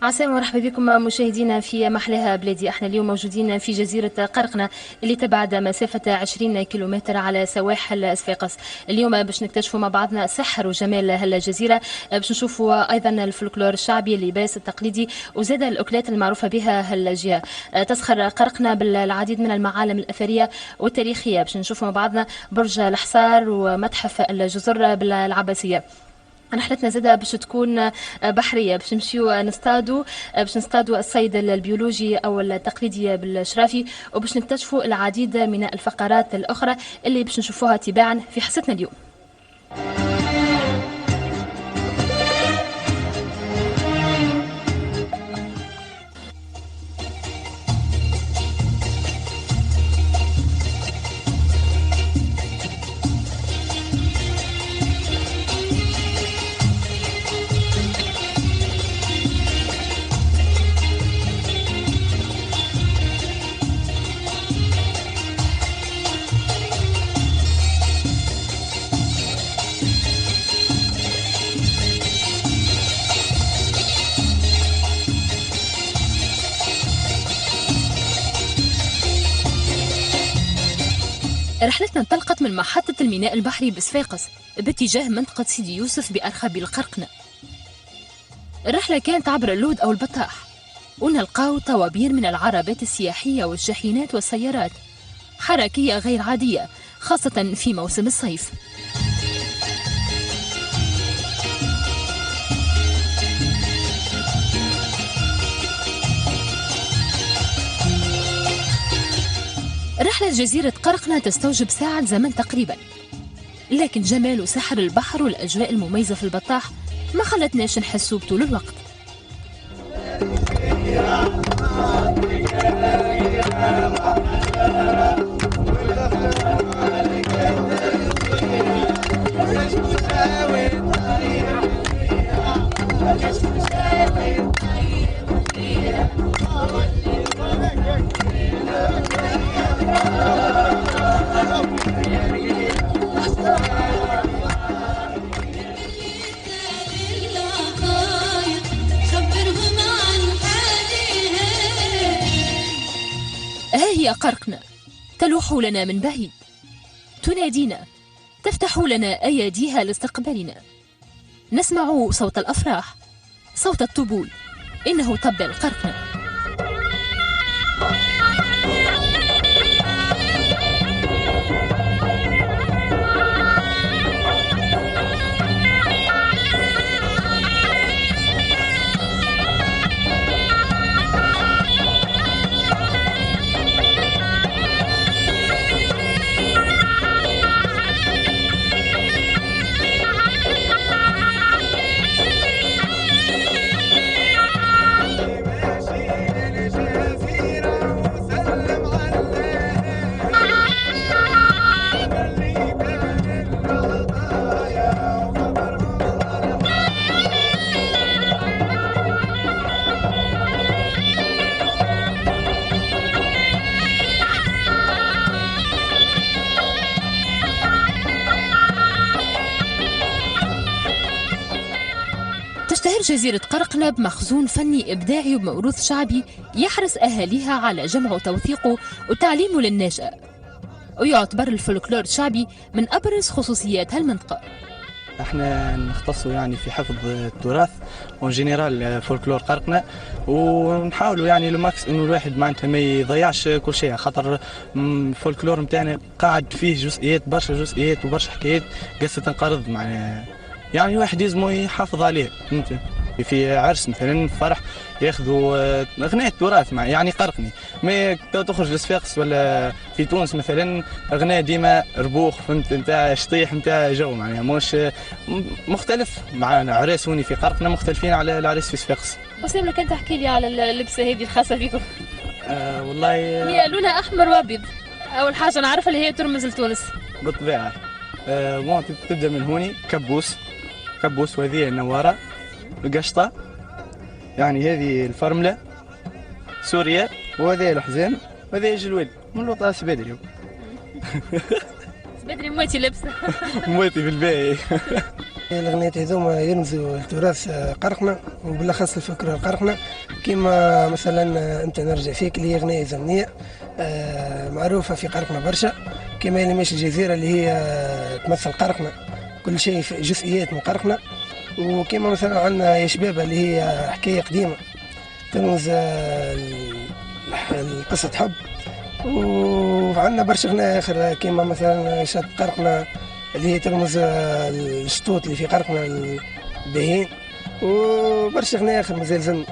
عسلامة ومرحبا بكم مشاهدينا في محلها بلادي. احنا اليوم موجودين في جزيرة قرقنة اللي تبعد مسافة 20 كيلومتر على سواحل صفاقس. اليوم باش نكتشفوا مع بعضنا سحر وجمال هالجزيرة، باش نشوفوا ايضا الفولكلور الشعبي، اللباس التقليدي، وزاد الاكلات المعروفة بها هالجهة. تزخر قرقنة بالعديد من المعالم الاثرية والتاريخية. باش نشوفوا مع بعضنا برج الحصار ومتحف الجزر بالعباسية. رحلتنا زادة باش تكون بحرية، باش نمشيو نصطادوا الصيد البيولوجي أو التقليدي بالشرافي، وباش نكتشفوا العديد من الفقرات الأخرى اللي باش نشوفوها تباعا في حصتنا اليوم. رحلتنا انطلقت من محطة الميناء البحري بصفاقس باتجاه منطقة سيدي يوسف بأرخب القرقنة. الرحلة كانت عبر اللود أو البطاح، ونلقاو طوابير من العربات السياحية والشاحنات والسيارات، حركية غير عادية خاصة في موسم الصيف. رحلة جزيرة قرقنة تستوجب ساعة زمن تقريبا، لكن جمال وسحر البحر والأجواء المميزة في البطاح ما خلتناش نحسوا بطول الوقت. ها هي قرقنة تلوح لنا من بعيد، تنادينا، تفتح لنا أياديها لاستقبالنا. نسمع صوت الأفراح، صوت الطبول، إنه طب القرقنة. تشتهر جزيرة قرقنة بمخزون فني إبداعي وبموروث شعبي يحرص أهاليها على جمعه وتوثيقه وتعليمه للناشئة، ويعتبر الفولكلور الشعبي من أبرز خصوصيات هالمنطقة. احنا نختص يعني في حفظ التراث وجنرال فولكلور قرقنة، ونحاولوا يعني لماكس انه الواحد معناتها ما يضيعش كل شيء، خاطر الفولكلور نتاعنا قاعد فيه جزئيات، برشا جزئيات وبرشا حكايات قصة تنقرض، معناها يعني الواحد لازم يحافظ عليه. فهمت؟ في عرس مثلا فرح ياخذوا اغنية تراث يعني قرقني، ما تخرج لصفاقس ولا في تونس مثلا اغنية ديما ربوخ، فهمت نتاع شطيح نتاع جو، معناها مش مختلف. معنا عراس هوني في قرقنة مختلفين على العراس في صفاقس. وسام، لو كان تحكي لي على اللبسة هذه الخاصة بكم. والله هي لونها احمر وابيض، اول حاجة نعرفها اللي هي ترمز لتونس بالطبيعة. تبدا من هوني كبوس وهذه النوارة، القشطة، يعني هذه الفرملة، سوريا، وهذه الحزام، وهذه جلويد من لوطاس بدري. بدري مويتي لبسه. مويتي في الباقي. الأغنيات هذوما يرمزوا لتراث قرقنة وبالأخص الفلكلور القرقنة، كما مثلا أنت نرجع فيك اللي هي أغنية زمنية معروفة في قرقنة برشا، كما لماش الجزيرة اللي هي تمثل قرقنة، كل شيء جزئيات من قرقنة. وكما مثلا عندنا يا شباب اللي هي حكاية قديمة ترمز قصة حب. وعندنا برشا أغنية آخر كما مثلا شط قرقنة اللي هي ترمز الشطوط اللي في قرقنة الباهين، وبرشا أغنية آخر مازال زلنا.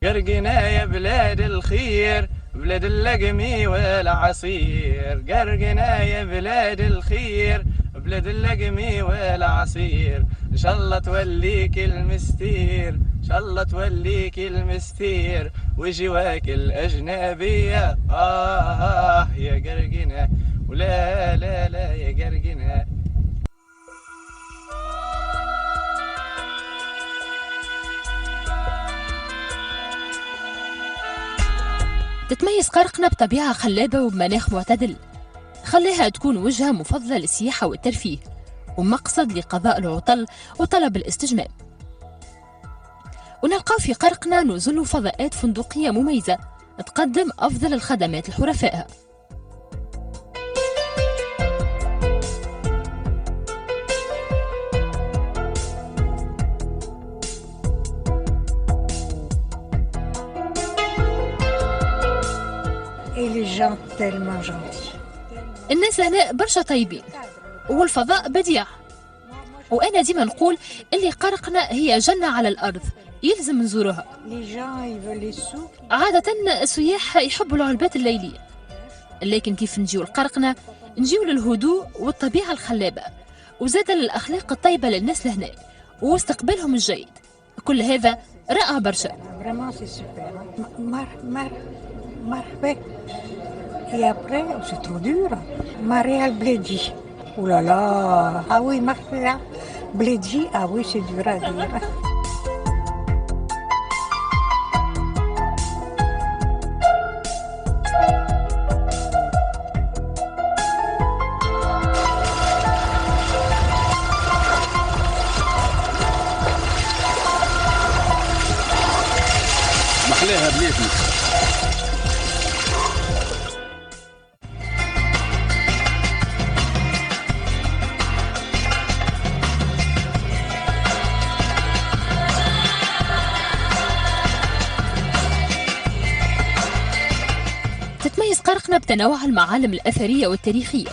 قرقنا يا بلاد الخير بلاد اللقمي والعصير، قرقنا يا بلاد الخير بلاد اللقمي والعصير، ان شاء الله توليك المستير ان شاء الله توليك المستير وجواك الاجنبيه يا قرقنا ولا لا لا يا قرقنا. تتميز قرقنة بطبيعة خلابة وبمناخ معتدل، خليها تكون وجهة مفضلة للسياحة والترفيه ومقصد لقضاء العطل وطلب الاستجمام. ونلقاو في قرقنة نزل وفضاءات فندقية مميزة تقدم أفضل الخدمات لحرفائها. الناس هنا برشا طيبين والفضاء بديع، وأنا ديما نقول اللي قرقنة هي جنة على الأرض يلزم نزورها. عادة السياح يحبوا العلبات الليلية، لكن كيف نجيو القرقنة نجيو للهدوء والطبيعة الخلابة وزاد للأخلاق الطيبة للناس لهنا واستقبالهم الجيد، كل هذا رائع برشا. مرحبا. Et après, c'est trop dur. Maria Blédi. Oh là là. Ah oui, Maria Blédi. Ah oui, c'est dur à dire. محلاها بلادنا. تتميز قرقنة بتنوع المعالم الأثرية والتاريخية،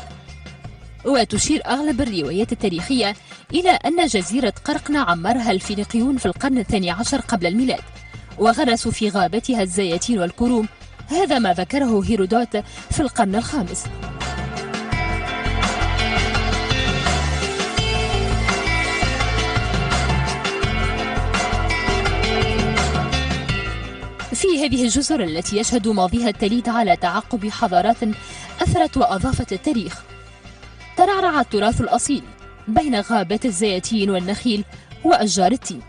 وتشير أغلب الروايات التاريخية إلى أن جزيرة قرقنة عمرها الفينيقيون في القرن الثاني عشر قبل الميلاد، وغرسوا في غابتها الزيتين والكروم، هذا ما ذكره هيرودوت في القرن الخامس. في هذه الجزر التي يشهد ماضيها التليد على تعقب حضارات أثرت وأضافت للتاريخ، ترعرع التراث الأصيل بين غابات الزيتين والنخيل وأشجار التين.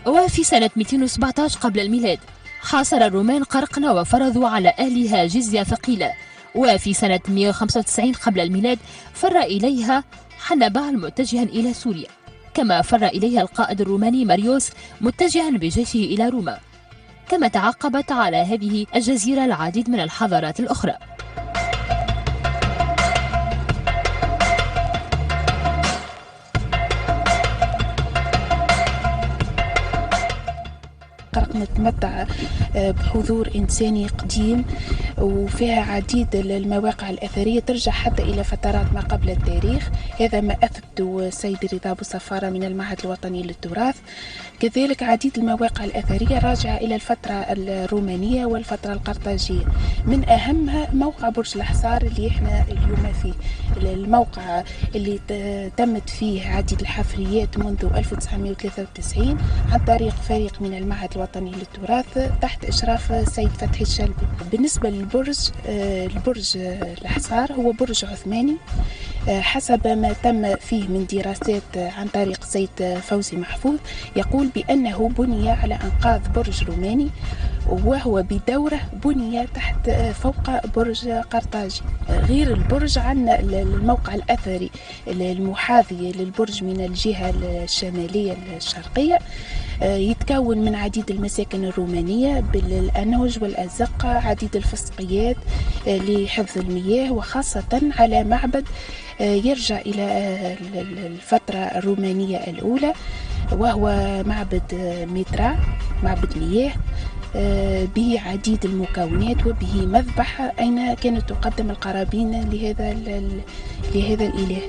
وفي سنة 217 قبل الميلاد حاصر الرومان قرقنة وفرضوا على أهلها جزية ثقيلة، وفي سنة 195 قبل الميلاد فر إليها حنبال متجها إلى سوريا، كما فر إليها القائد الروماني ماريوس متجها بجيشه إلى روما، كما تعقبت على هذه الجزيرة العديد من الحضارات الأخرى. قرقنة تمتع بحضور إنساني قديم وفيها عديد المواقع الأثرية ترجع حتى إلى فترات ما قبل التاريخ، هذا ما أثبته السيد رضا بوصفارة من المعهد الوطني للتراث. كذلك عديد المواقع الأثرية راجعة إلى الفترة الرومانية والفترة القرطاجية، من أهمها موقع برج الحصار اللي احنا اليوم فيه، الموقع اللي تمت فيه عديد الحفريات منذ 1993 عن طريق فريق من المعهد الوطني للتراث تحت إشراف السيد فتحي الشلبي. بالنسبة للبرج، البرج الحصار هو برج عثماني حسب ما تم فيه من دراسات عن طريق سيد فوزي محفوظ، يقول بأنه بني على أنقاض برج روماني، وهو بدورة بني تحت فوق برج قرطاجي. غير البرج عندنا الموقع الأثري المحاذي للبرج من الجهة الشمالية الشرقية، يتكون من عديد المساكن الرومانية بالأنوج والأزقة، عديد الفسقيات لحفظ المياه، وخاصة على معبد يرجع إلى الفترة الرومانية الأولى، وهو معبد ميترا، معبد مياه به عديد المكونات وبه مذبح أين كانت تقدم القرابين لهذا الإله.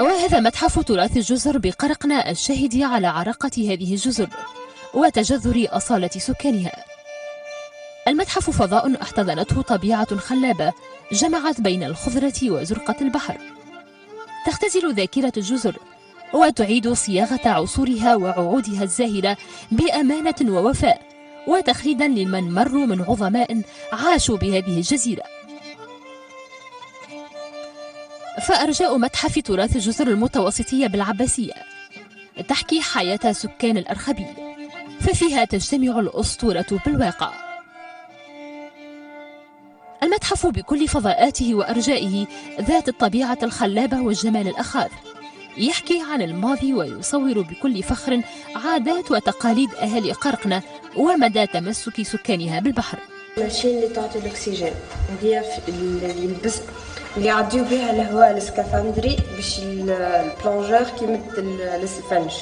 وهذا متحف تراث الجزر بقرقنة الشاهد على عراقة هذه الجزر وتجذر أصالة سكانها. المتحف فضاء احتضنته طبيعة خلابة جمعت بين الخضرة وزرقة البحر، تختزل ذاكرة الجزر وتعيد صياغة عصورها وعهودها الزاهرة بأمانة ووفاء، وتخليدا لمن مروا من عظماء عاشوا بهذه الجزيرة. فأرجاء متحف تراث الجزر المتوسطية بالعباسية تحكي حياة سكان الأرخبيل، ففيها تجتمع الأسطورة بالواقع. المتحف بكل فضاءاته وأرجائه ذات الطبيعة الخلابة والجمال الأخاذ، يحكي عن الماضي ويصور بكل فخر عادات وتقاليد أهالي قرقنة ومدى تمسك سكانها بالبحر. الماشين اللي تعطي الأكسجين هي اللي يلبس اللي يعديو بها الهواء السكافندري باش البلونجور كيمد الاسفنج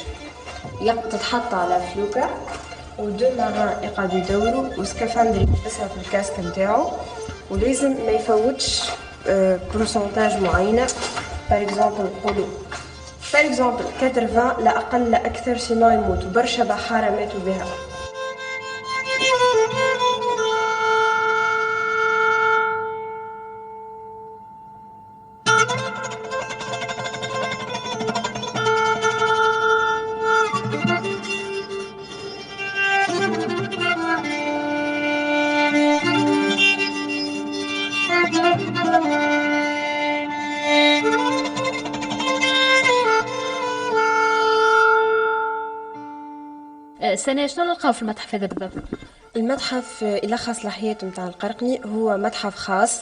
تتحط على فلوكة ودو ماران يقعدوا يدوروا وسكافندري يلبسها في الكاسك نتاعو، ولازم ما يفوتش بروسنتاج معينة. بار اكزومبل 80 لا اقل لا اكثر، سينو يموتوا. برشا بحارة ماتوا بها. سنة شنو نلقاو في المتحف هذا بالضبط؟ المتحف يلخص الحياة متاع القرقني، هو متحف خاص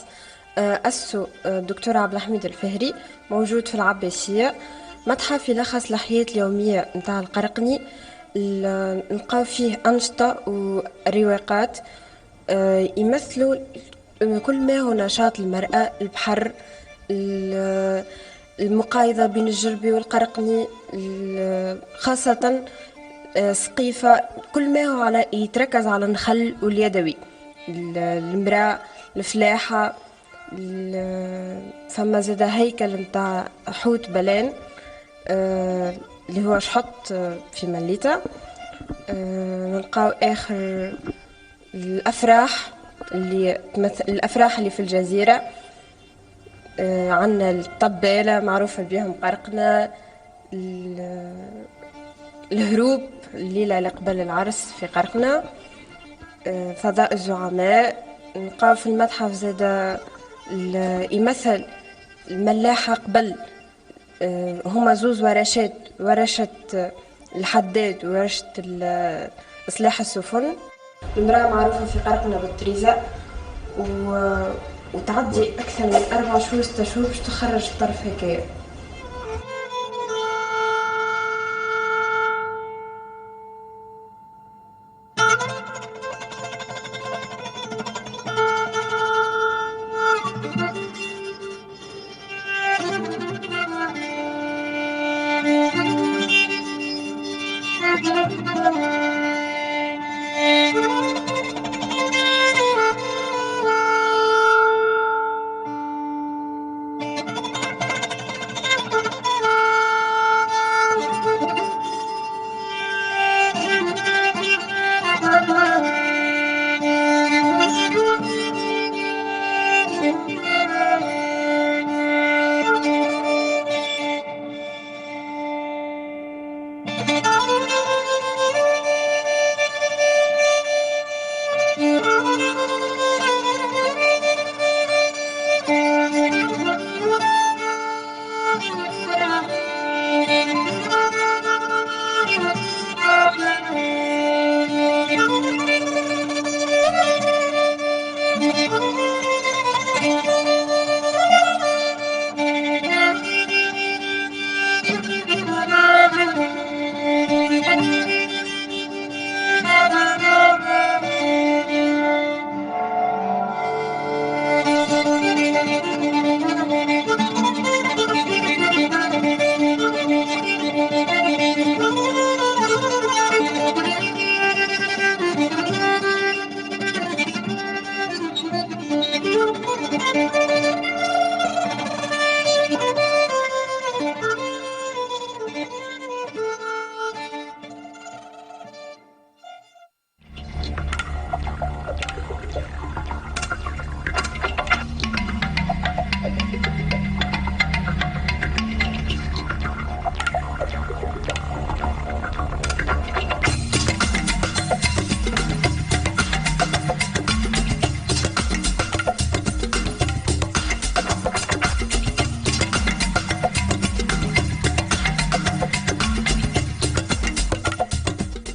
أسسه الدكتور عبد الحميد الفهري، موجود في العباسية. متحف يلخص الحياة اليومية متاع القرقني، نلقاو فيه أنشطة ورواقات يمثلوا كل ما هو نشاط المرأة، البحر، المقايضة بين الجربي والقرقني، خاصة سقيفة، كل ما هو على يتركز على النخل واليدوي، المراء، الفلاحة. فما زاد هيكل متاع حوت بلان اللي هو شحط في مليتا. نلقاو آخر الأفراح اللي تمثل الأفراح اللي في الجزيرة، عندنا الطبالة معروفة بهم قرقنة، الهروب الليلة اللي قبل العرس في قرقنة، فضاء الزعماء. نلقاو في المتحف زاد يمثل الملاحة قبل، هما زوز ورشات، ورشة الحداد وورشة إصلاح السفن. المرأة معروفة في قرقنة بالطريزة، وتعدي أكثر من 4 شهور 6 شهور باش تخرج الطرف هكايا.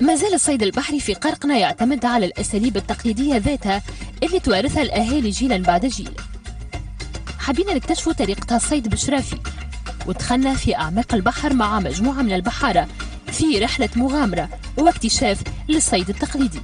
ما زال الصيد البحري في قرقنة يعتمد على الأساليب التقليدية ذاتها اللي توارثها الأهالي جيلا بعد جيل. حبينا نكتشفوا طريقة الصيد بشرافي، ودخلنا في أعماق البحر مع مجموعة من البحارة في رحلة مغامرة واكتشاف للصيد التقليدي.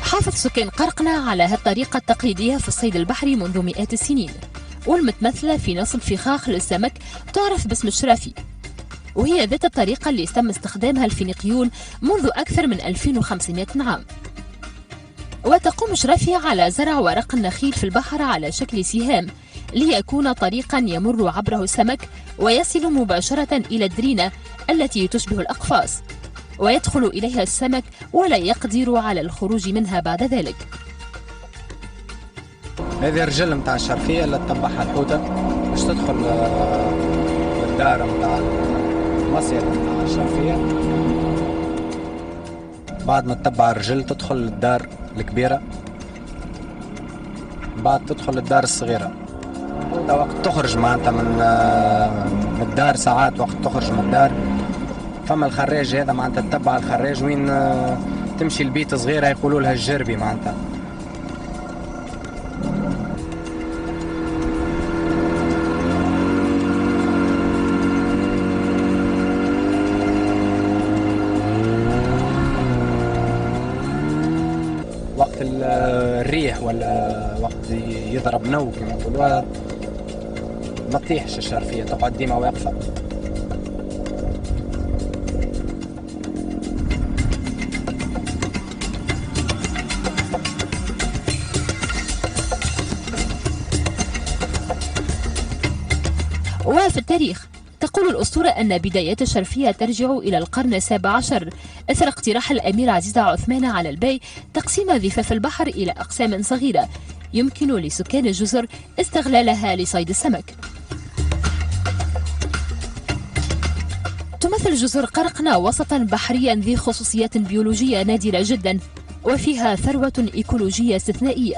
حافظ سكان قرقنة على هالطريقة التقليدية في الصيد البحري منذ مئات السنين، والمتمثلة في نصب فخاخ للسمك تعرف باسم الشرافي، وهي ذات الطريقة اللي تم استخدامها الفينيقيون منذ أكثر من 2500 عام. وتقوم شرافي على زرع ورق النخيل في البحر على شكل سهام ليكون طريقا يمر عبره السمك ويصل مباشرة إلى الدرينة التي تشبه الأقفاص، ويدخل إليها السمك ولا يقدر على الخروج منها بعد ذلك. هذه الرجل متاع الشرفية اللي تطبعها الحوتة باش تدخل الدار متاع المصيد متاع الشرفية. بعد ما تتبع الرجل تدخل الدار الكبيرة، بعد تدخل الدار الصغيرة. وقت تخرج معناتها من الدار ساعات، وقت تخرج من الدار فما الخراج هذا معناتها تتبع الخراج وين تمشي البيت صغيرة يقولوا لها الجربي معناتها. وقت الريح ولا يضرب نو كما نقولوها ما تطيحش الشرفيه، تقعد ديما واقفه. وفي التاريخ تقول الأسطورة أن بدايات الشرفية ترجع إلى القرن ال17 أثر اقتراح الأمير عزيز عثمان على البي تقسيم ضفاف البحر إلى أقسام صغيرة يمكن لسكان الجزر استغلالها لصيد السمك. تمثل جزر قرقنة وسطا بحريا ذي خصوصيات بيولوجية نادرة جدا وفيها ثروة إيكولوجية استثنائية،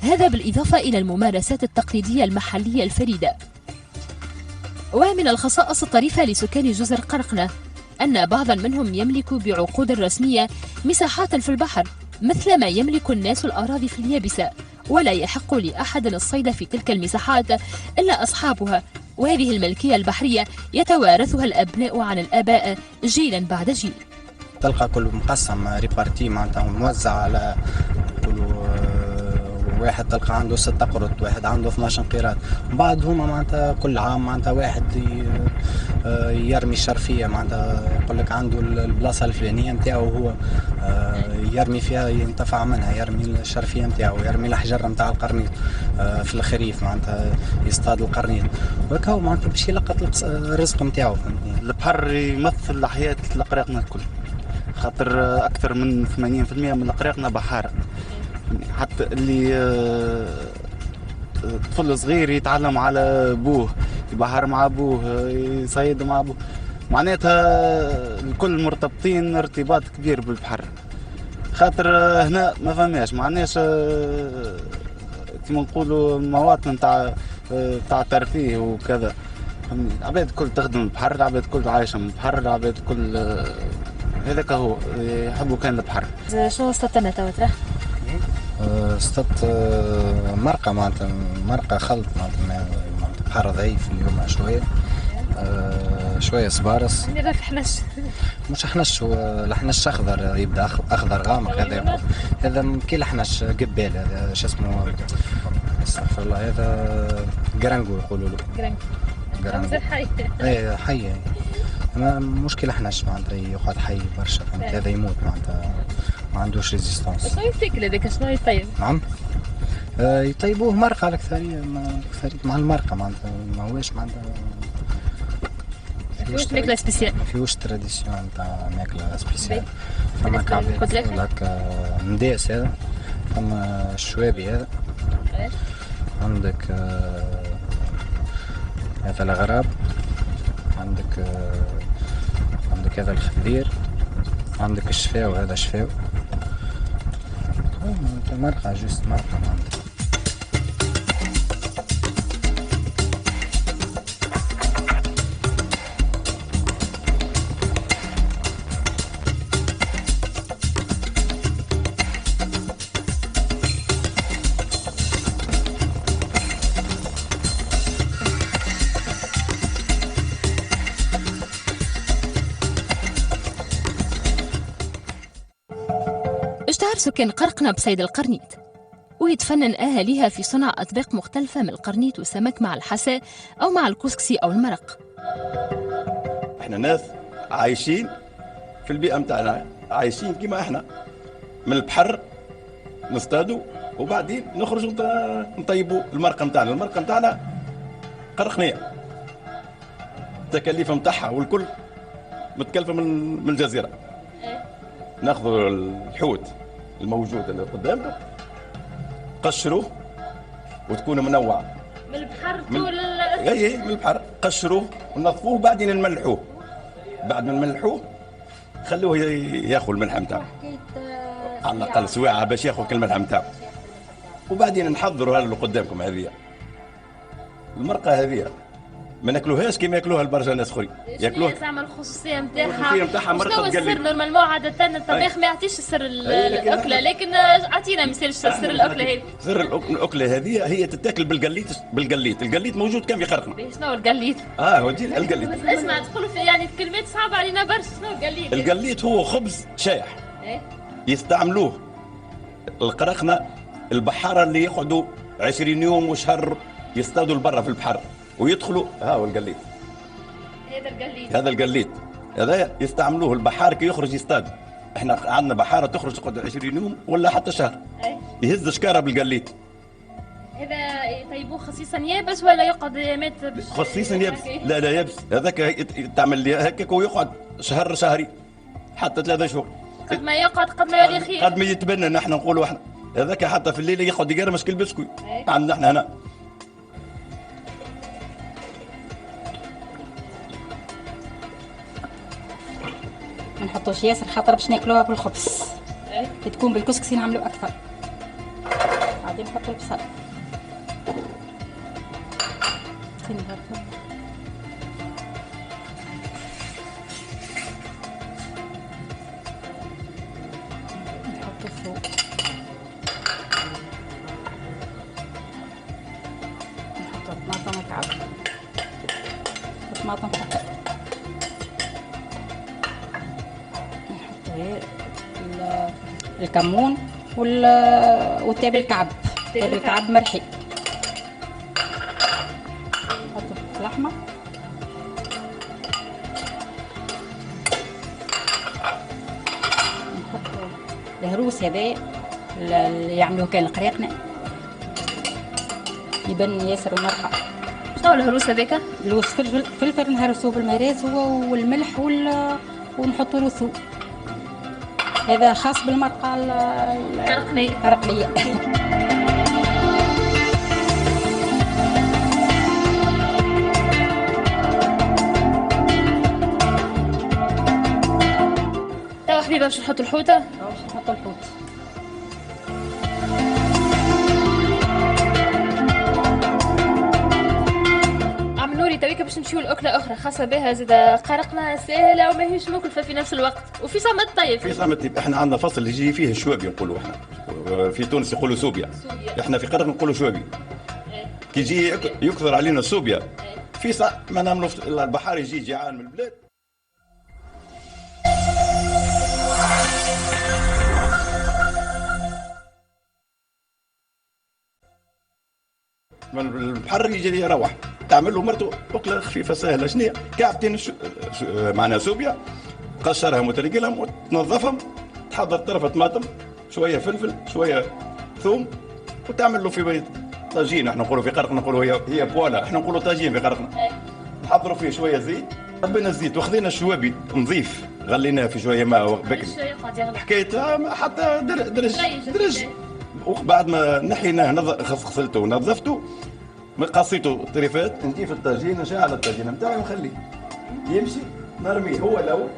هذا بالإضافة إلى الممارسات التقليدية المحلية الفريدة. ومن الخصائص الطريفة لسكان جزر قرقنة أن بعضا منهم يملك بعقود رسمية مساحات في البحر مثل ما يملك الناس الأراضي في اليابسة، ولا يحق لأحد الصيد في تلك المساحات إلا أصحابها، وهذه الملكية البحرية يتوارثها الأبناء عن الآباء جيلا بعد جيل. تلقى كل مقسم ريبارتي معناتها موزع على كل واحد، تلقى عنده 6 قرط، واحد عنده 12 قيراط. بعد هما معناتها كل عام معناتها واحد يرمي الشرفيه، معناتها يقول لك عنده البلاصه الفلانيه نتاعو هو يرمي فيها ينتفع منها، يرمي الشرفيه نتاعو، يرمي الحجر نتاع القرنيط في الخريف معناتها يصطاد القرنيط، وهكا معناتها باش يلقط الرزق نتاعو. البحر يمثل حياه القراقنه الكل، خاطر اكثر من 80% من القراقنه بحاره. حتى اللي طفل صغير يتعلم على بوه، يبحر مع بوه، يصيد مع بوه، معناتها الكل مرتبطين ارتباط كبير بالبحر. خاطر هنا ما فماش معناش كما نقولوا مواطن تاع ترفيه وكذا. العباد الكل تخدم البحر، العباد الكل عايشه من البحر، العباد الكل هذاك هو يحبوا كان البحر. شنو اصطدتنا توا ترى؟ اصطدت مرقه، معناتها مرقه خلط، معناتها بحر ضعيف اليوم شويه، شويه صبارس. راك حنش؟ مش حنش، هو الحنش اخضر، يبدا اخضر غامق. هذا كي الحنش قبال، هذا شو اسمه، استغفر الله، هذا جرانجو يقولوا له. جرانجو حي. اي حي، ما مشكله حنش معناتها يقعد حي برشا، هذا يموت معناتها ما عندوش ريزيستانس. شنو يتاكل هذاك؟ شنو يطيب؟ نعم يطيبوه مرقه على الكثريه، مع المرقه معناتها ما هوش معناتها فيهوش ماكله سبيسيال، ما فيهوش تراديسيون تاع ماكله سبيسيال. فما كعبات هكا منداس، هذا فما الشوابي، هذا عندك هذا الغراب، عندك هذا الخذير، عندك الشفاو، هذا شفاو. مرقه جوست مرقه معناتها. اشتهر سكان قرقنة بصيد القرنيط، ويتفنن أهاليها في صنع أطباق مختلفة من القرنيط والسمك مع الحساء أو مع الكسكسي أو المرق. احنا ناس عايشين في البيئة متاعنا، عايشين كما احنا من البحر نصطادوا وبعدين نخرجوا نطيبوا المرقة متاعنا. المرقة متاعنا قرقنية، التكاليف متاعها والكل متكلفة من الجزيرة. ناخذوا الحوت الموجود اللي قدامكم، قشروه وتكون منوعة من البحر من البحر، قشروه ونظفوه بعدين نملحوه. بعد ما نملحوه خلوه ياخذ الملح نتاعو على الاقل سواعه باش ياخذ الملح نتاعو، وبعدين نحضروا هذا اللي قدامكم. هذه المرقه، هذه ما ناكلوهاش كيما ياكلوها البرجا ناس اخرين، ياكلوها زعما الخصوصيه نتاعها. الخصوصيه نتاعها مرقه قليل. السر نورمالمون عاده الطبيخ ما يعطيش سر الاكله، لكن اعطينا مثال سر الاكله هذه. سر الاكله هذه هي تتاكل بالقليت. القليت موجود كان في قرقنة. شنو القليت؟ هو القليت. اسمع تقول يعني كلمات صعبه علينا برشا. شنو القليت؟ القليت هو خبز شايح يستعملوه القرقنة البحاره اللي يقعدوا 20 يوم وشهر يصطادوا لبرا في البحر ويدخلوا. ها هو القليت، هذا القليت هذا يستعملوه البحار كي يخرج يصطاد. احنا عندنا بحاره تخرج تقعد 20 يوم ولا حتى شهر، يهز شكاره بالقليت. هذا يطيبوه خصيصا يابس ولا يقعد ايامات؟ خصيصا يابس، لا يابس. هذاك تعمل لي هكاك ويقعد شهر شهري حتى 3 شهور. قد ما يقعد قد ما يولي خير، قد ما يتبنى. نحن نقولوا احنا هذاك حتى في الليل يقعد يقرمش كالبسكوي. عندنا احنا هنا ما نحطوش ياسر خاطر باش ناكلوها بالخبز. كي تكون بالكسكسي نعملو اكثر. عادي نحطو البصل. نحطو الثوم. نحطو الطماطم مكعب. الطماطم فقط. الكمون والتابل الكعب. تابل الكعب مرحي. نحطو اللحمه. نحطو الهروس هذا اللي يعملوه كان القراقنه يبن ياسر ومرقه. شنو الهروس هذاك؟ لوز فلفل نهرسوه بالميراز هو والملح ونحطوا له ثوم. هذا خاص بالمرقه القرقنيه. توا حبيبه باش نحطوا الحوته. باش نحطوا الحوت. عملوري تويك باش نمشيو لاكله اخرى خاصه بها زاد قرقنا سهله وماهيش مكلفه في نفس الوقت وفي صمت طيب. في صمت طيب. احنا عندنا فصل يجي فيه الشوابي نقولوا احنا، في تونس يقولوا سوبيا. احنا في قرقنا نقولوا شوابي. كي يجي يكثر علينا السوبيا في ساعه ما نعملوا البحار يجي جيعان من البلاد. من البحر يجي يروح تعمل له مرته أكلة خفيفة سهلة. شنية كعبتين معناها سوبيا، قشرها وترقلهم وتنظفهم، تحضر طرفة طماطم، شوية فلفل، شوية ثوم، وتعمل له في بيت طاجين. احنا نقولوا في قرقنا نقولوا هي بوالا، احنا نقولوا طاجين في قرقنا. نحضروا فيه شوية زيت، طبينا الزيت واخذين الشوابي نظيف غليناه في شوية ماء بكري. حكاية حتى درج. وبعد ما نحيناه غسلته ونظفته قصيته طريفات، نجي في الطاجين نشعل الطاجين نتاعي ونخليه يمشي، نرميه هو الاول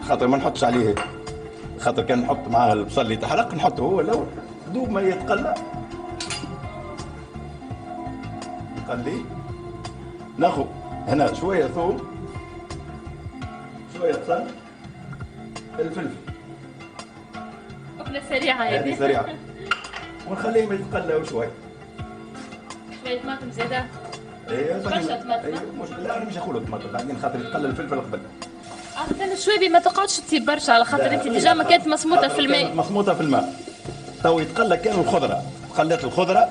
خاطر ما نحطش عليه، خاطر كان نحط معاه البصل اللي تحرق نحطه هو الاول دوب ما يتقلى نقليه. ناخذ هنا شويه ثوم، شويه بصل، الفلفل. أكلة سريعة هذه سريعة. ونخليهم يتقلوا شوي. شوية طماطم زيادة. ايه برشا طماطم. مش لا انا مش هقول الطماطم بعدين خاطر يتقلى الفلفل قبل. عادة الشويبي ما تقعدش تطيب برشا على خاطر انت ديجا ما كانت مسموطة في الماء. مسموطة في الماء. تو يتقلى كان الخضرة، تقلت الخضرة.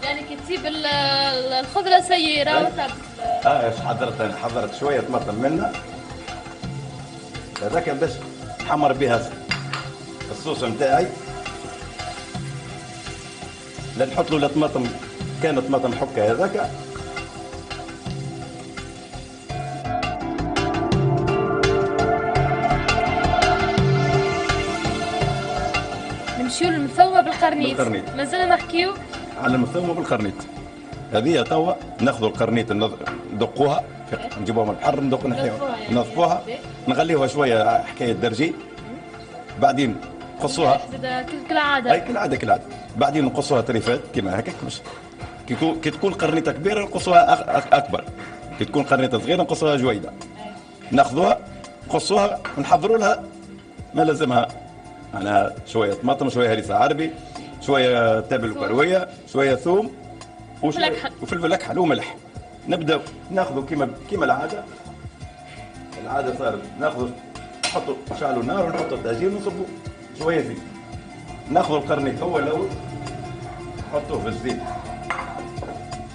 يعني كي تسيب الخضرة سيرة وتبت. ايش حضرت انا؟ حضرت شوية طماطم منها. هذاك باش نحمر بها الصوص نتاعي. لا نحط له لا طماطم، كانت طماطم حكه هذاك. نمشيو للمثومه بالقرنيط. مازلنا نحكيو على المثومه بالقرنيط. هذه توا ناخذوا القرنيط ندقوها، نجيبوها من البحر ننظفوها، نغليوها شويه حكايه درجي، بعدين نقصوها كالعاده. اي كالعاده. بعدين نقصوها طريفات كيما هكاك. مش كي تكون قرنيطه كبيره نقصوها اكبر، كي تكون قرنيطه صغيره نقصوها جويده. ناخذوها نقصوها ونحضروا لها ما لازمها، معناها شويه طماطم، شويه هريسه عربي، شويه تابل وكرويه، شويه ثوم وفلفل اكحل وملح. نبدا ناخذوا كيما العاده صارت، ناخذوا نحطوا نشعلوا النار ونحطوا الطاجين ونصبوا شويه زيت. ناخذ القرنيط هو الاول نحطوه في الزيت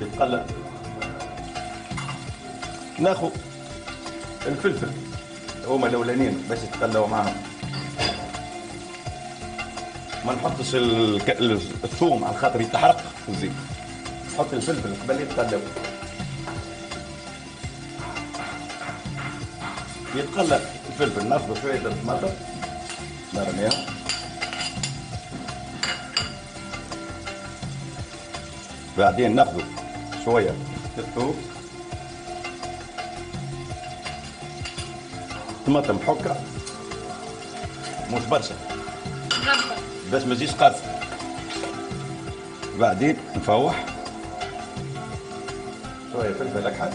يتقلى. ناخذ الفلفل هما الاولانيين باش يتقلوا معاهم. ما نحطش الثوم على خاطر يتحرق في الزيت. نحط الفلفل قبل يتقلوا. يتقلى الفلفل ناخذ شويه الطماطم نرميها. بعدين ناخذ شويه الثوم، طماطم حكه مش برشا باش ما تجيش قاسي. بعدين نفوح شويه فلفل اكحل،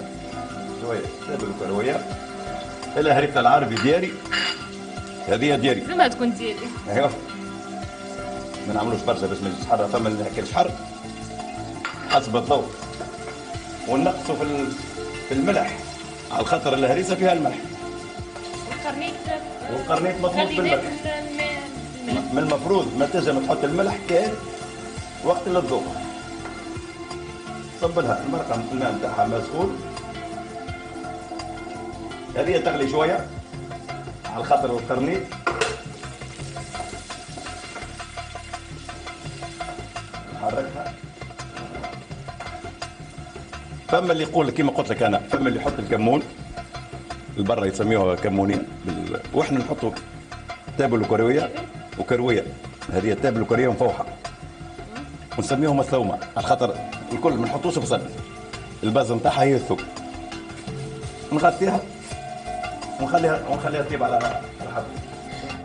شويه تابل وكرويه. الا هريكه العربي دياري، هذه دياري زعما تكون ديالي. ايوه ما نعملوش برشا باش ما يجيش حر، فما اللي ناكلش حر حسب الذوق. ونقصوا في الملح على خاطر الهريسه فيها الملح. والقرنيط مطلوب بالملح. من المفروض ما تنجم تحط الملح كان وقت الذوق. صب لها المرقه الماء نتاعها مسخون. هذه تغلي شويه على خاطر القرنيط. نحركها. فما اللي يقول كيما قلت لك انا، فما اللي يحط الكمون البرة يسميوها كمونين واحنا نحطوا تابل وكرويه. هذه التابل وكرويه مفوحه ونسميهم الثومه على خاطر الكل ما نحطوش بصل. الباز نتاعها هي الثوم. نغطيها ونخليها تطيب على حد.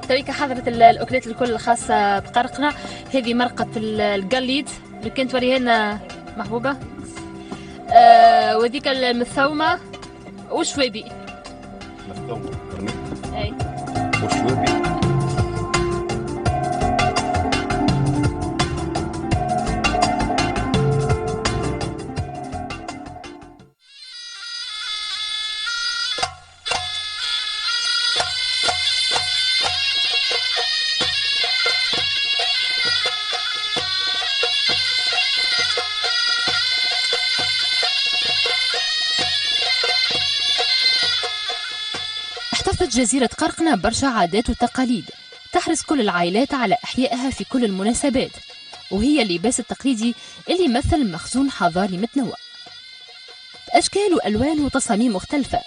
تويك حضرت الاكلات الكل الخاصه بقرقنه. هذه مرقه القليد اللي كنت توريها لنا محبوبه، وذيك المثومه وشويبي. مثومه قرنيط اي وشويبي. احتفظت جزيرة قرقنة برشا عادات وتقاليد تحرص كل العائلات على إحيائها في كل المناسبات، وهي اللباس التقليدي اللي يمثل مخزون حضاري متنوع بأشكال وألوان وتصاميم مختلفة.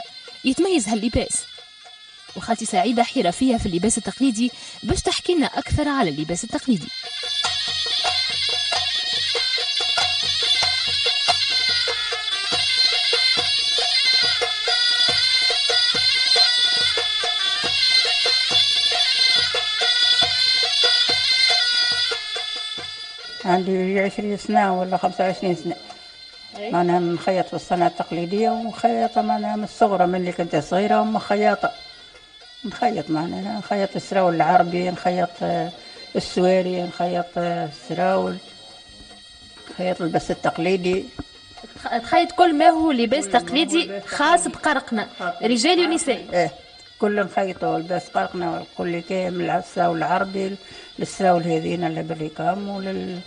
يتميز هاللباس، وخالتي سعيدة حرفية في اللباس التقليدي باش تحكي لنا أكثر على اللباس التقليدي. عندي 20 سنة ولا 25 سنة. معناها نخيط في الصنعة التقليدية ومخيطة معناها من الصغرى، من اللي كنت صغيرة ومخيطة نخيط. معناها نخيط السراول العربي، نخيط السواري، نخيط السراول، نخيط البس التقليدي. تخيط كل ما هو لباس تقليدي خاص بقرقنة، رجال ونساء. ايه كل نخيطوا لباس قرقنة والكل كامل، السراول العربي للسراول هذين اللي بالركام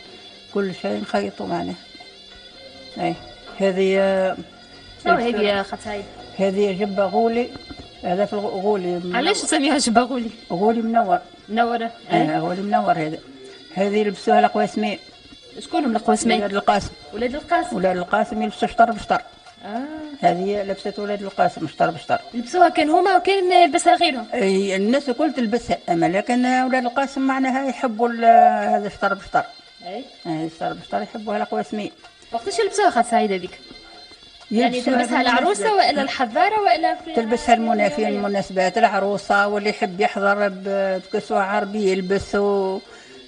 كل شيء نخيطوا معناها. ايه هذه شنو هذه يا خالتي سعيد؟ هذه جبة غولي. هذا في الغولي. علاش تسميها جبة غولي؟ غولي منور. منورة. غولي منور. هذه يلبسوها القواسمين. شكون هم القواسمين؟ ولاد القاسم. ولاد القاسم. ولاد القاسم يلبسوا شطر بشطر. هذه لبست ولاد القاسم شطر بشطر. يلبسوها كان هما وكان يلبسها غيرهم. اي الناس الكل تلبسها، اما لكن ولاد القاسم معناها يحبوا هذا شطر بشطر. اي شطر بشطر يحبوها القواسمين. وقتاش يلبسوها خالتي سعيد هذيك؟ يعني تلبسها العروسه والا الحذاره والا تلبسها في المناسبات العروسه، واللي يحب يحضر بكسوه عربي يلبس.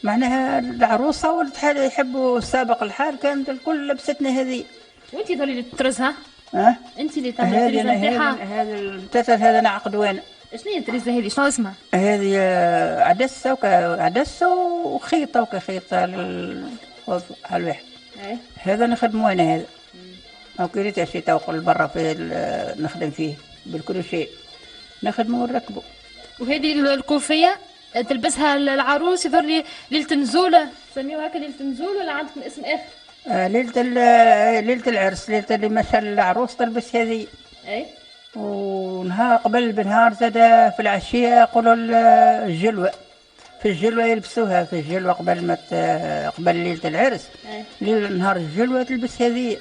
معناها العروسه واللي يحبوا سابق الحال كانت الكل لبستنا هذه. وانت ذولي اللي تطرزها؟ انت اللي تعمل التريزه نتاعها؟ هذا التتر هذا انا عقدوانه. شنو هي التريزه هذه؟ شنو اسمها؟ هذه عدسه وخيطه وكخيطه على الواحد. هذا نخدمو انا هذا. ما كريت شي توقل برا في نخدم فيه بالكروشيه نخدمو ونركبو. وهذه الكوفيه تلبسها العروس يظهر لي ليله النزوله تسميوها هكا ليله النزول ولا عندكم اسم اخر؟ ليله العرس، ليله اللي مشى العروس تلبس هذه. اي. ونهار قبل بنهار زاد في العشيه يقولوا الجلوه، في الجلوه يلبسوها في الجلوه قبل ما قبل ليله العرس. نهار الجلوه تلبس هذه،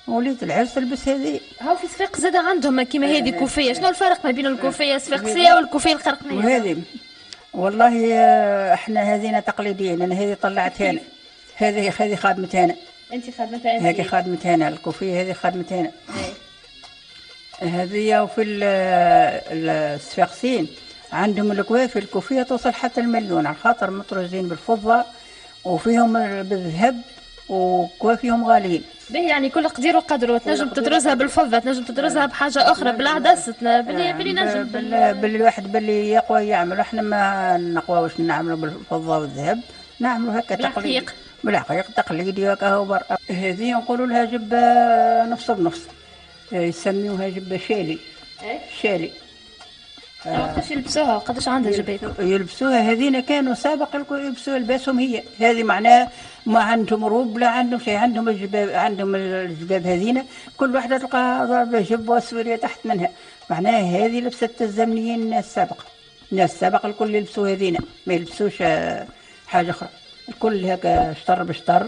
وليله العرس تلبس هذه. هاو في صفاق زاد عندهم كيما هذه كوفيه، شنو الفرق ما بين الكوفيه الصفاقسيه والكوفيه القرقنيه؟ وهذه والله احنا هذينا تقليديين، انا هذه طلعتها انا، هذه خادمتها انا. انت خادمتها انت؟ هذه خادمتها انا، الكوفيه هذه خادمتها انا. هذه. وفي الصفاقسيين عندهم الكوافي الكوفيه توصل حتى المليون، على خاطر مطروزين بالفضه وفيهم بالذهب وكوافيهم غاليين. به يعني كل قدير وقدره، تنجم تطرزها بالفضه، تنجم تطرزها بحاجه اخرى بالعدس، باللي نجم بالواحد باللي يقوى يعمل. احنا ما نقواوش نعملوا بالفضه والذهب، نعملوا هكا تقليدي بالحقيقه تقليدي هكا هو برا. هذه نقولوا لها جبه نص بنص، يسميوها جبه شالي. شالي. وقتاش يلبسوها وقداش عندها جبات؟ يلبسوها هذينا كانوا سابق يلبسوها لباسهم هي، هذه معناها ما عندهم روب لا عندهم شيء، عندهم الجباب، عندهم الجباب هذينا كل واحدة تلقى ضربة جبة وسورية تحت منها، معناها هذه لبست الزمنيين الناس السابقة، الناس السابقة الكل يلبسوا هذينا، ما يلبسوش حاجة أخرى، الكل هكا شطر بشطر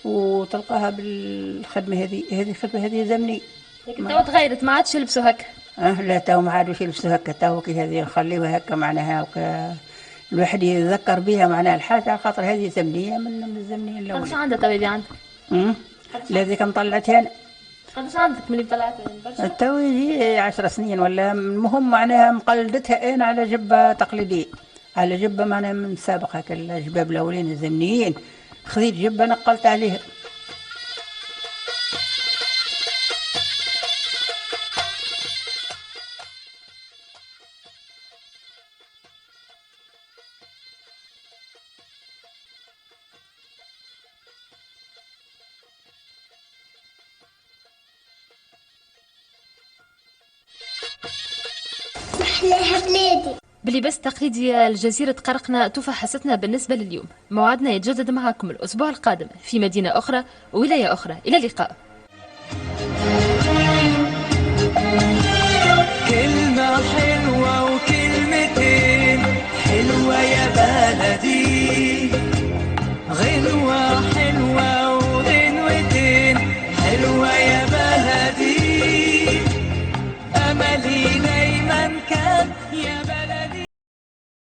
وتلقاها بالخدمة هذه الخدمة هذه زمنية. لكن تو تغيرت ما عادش يلبسوا هكا. لا تو ما عادوش يلبسوا هكا، تو كي هذه نخليوها هكا معناها الواحد يتذكر بها معناها الحاجة، على خاطر هذه زمنية من الزمنية الأولى. قداش عندها تو هذه عندك؟ هذيك مطلعتها أنا. قداش عندك من اللي طلعتها؟ برشا؟ تو يجي 10 سنين ولا، المهم معناها مقلدتها أنا على جبة تقليدية، على جبة معناها من سابق هكا الجباب الأولين الزمنيين، خذيت جبة نقلت عليها. محلاها بلادي. بلباس تقليدي الجزيرة قرقنة تفحصتنا بالنسبة لليوم. موعدنا يتجدد معكم الأسبوع القادم في مدينة أخرى وولاية أخرى. إلى اللقاء. كلمة حلوة